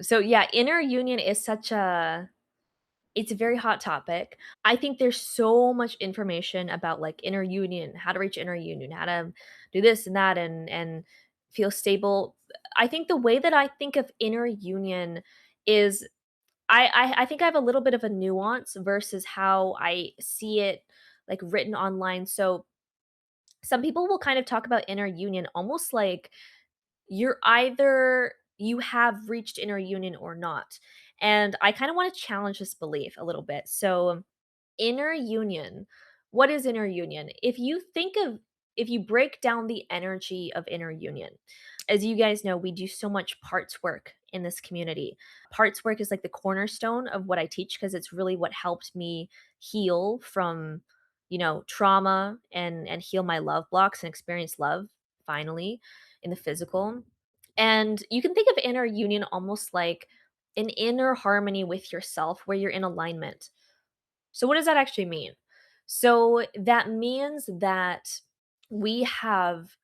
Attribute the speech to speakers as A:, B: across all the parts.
A: So yeah, inner union is such a it's a very hot topic. I think there's so much information about like inner union, how to reach inner union, how to do this and that and feel stable. I think the way that I think of inner union is I think I have a little bit of a nuance versus how I see it like written online. So some people will kind of talk about inner union almost like you have reached inner union or not. And I kind of want to challenge this belief a little bit. So inner union. What is inner union? If you break down the energy of inner union, as you guys know, we do so much parts work in this community. Parts work is like the cornerstone of what I teach because it's really what helped me heal from, trauma and heal my love blocks and experience love finally in the physical. And you can think of inner union almost like an inner harmony with yourself where you're in alignment. So what does that actually mean? So that means that we have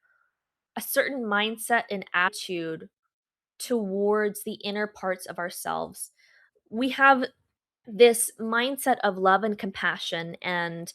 A: a certain mindset and attitude towards the inner parts of ourselves. We have this mindset of love and compassion, and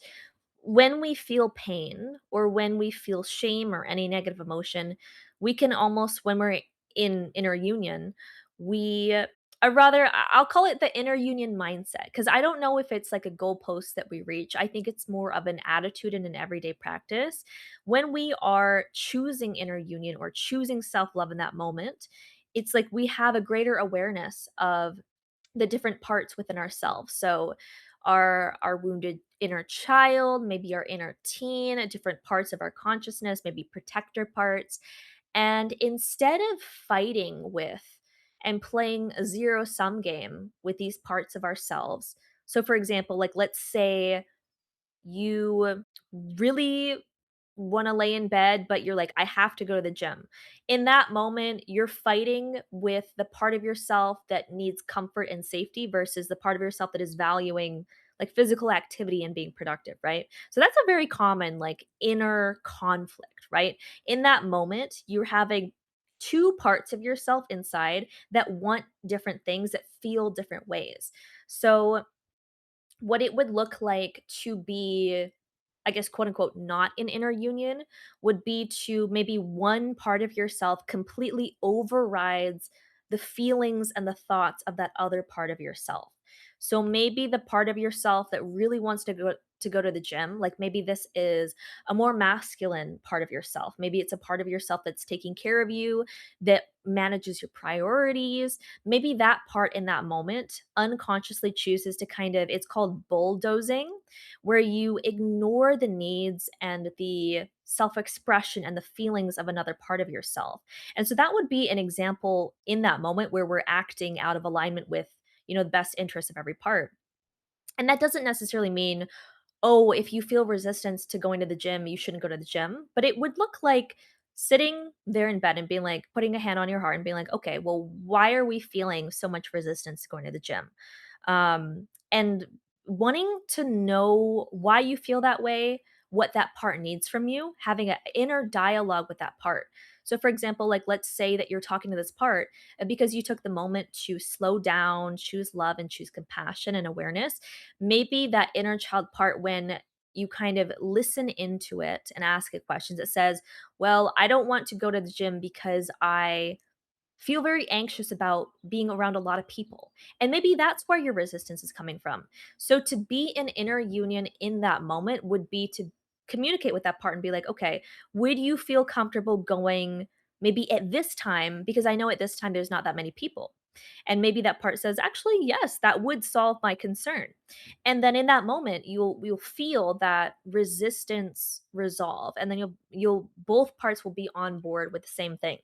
A: when we feel pain or when we feel shame or any negative emotion, we can almost, when we're in inner union, we I'll call it the inner union mindset because I don't know if it's like a goalpost that we reach. I think it's more of an attitude and an everyday practice. When we are choosing inner union or choosing self love in that moment, it's like we have a greater awareness of the different parts within ourselves. So our wounded inner child, maybe our inner teen, different parts of our consciousness, maybe protector parts. And instead of fighting with and playing a zero sum game with these parts of ourselves. So for example, like let's say you really wanna lay in bed, but you're like, "I have to go to the gym." In that moment, you're fighting with the part of yourself that needs comfort and safety versus the part of yourself that is valuing, like, physical activity and being productive, right? So that's a very common, like, inner conflict, right? In that moment, you're having 2 parts of yourself inside that want different things, that feel different ways. So what it would look like to be, I guess, quote unquote, not in inner union would be to maybe one part of yourself completely overrides the feelings and the thoughts of that other part of yourself. So maybe the part of yourself that really wants to go to the gym, like maybe this is a more masculine part of yourself. Maybe it's a part of yourself that's taking care of you, that manages your priorities. Maybe that part in that moment unconsciously chooses to kind of, it's called bulldozing, where you ignore the needs and the self expression and the feelings of another part of yourself. And so that would be an example in that moment where we're acting out of alignment with, the best interest of every part. And that doesn't necessarily mean, oh, if you feel resistance to going to the gym, you shouldn't go to the gym. But it would look like sitting there in bed and being like, putting a hand on your heart and being like, okay, well, why are we feeling so much resistance to going to the gym? And wanting to know why you feel that way, what that part needs from you, having an inner dialogue with that part. So, for example, like let's say that you're talking to this part, and because you took the moment to slow down, choose love, and choose compassion and awareness, maybe that inner child part, when you kind of listen into it and ask it questions, it says, well, I don't want to go to the gym because I feel very anxious about being around a lot of people. And maybe that's where your resistance is coming from. So to be in inner union in that moment would be to communicate with that part and be like, okay, would you feel comfortable going maybe at this time? Because I know at this time there's not that many people. And maybe that part says, actually, yes, that would solve my concern. And then in that moment, you'll feel that resistance resolve. And then you'll both parts will be on board with the same thing.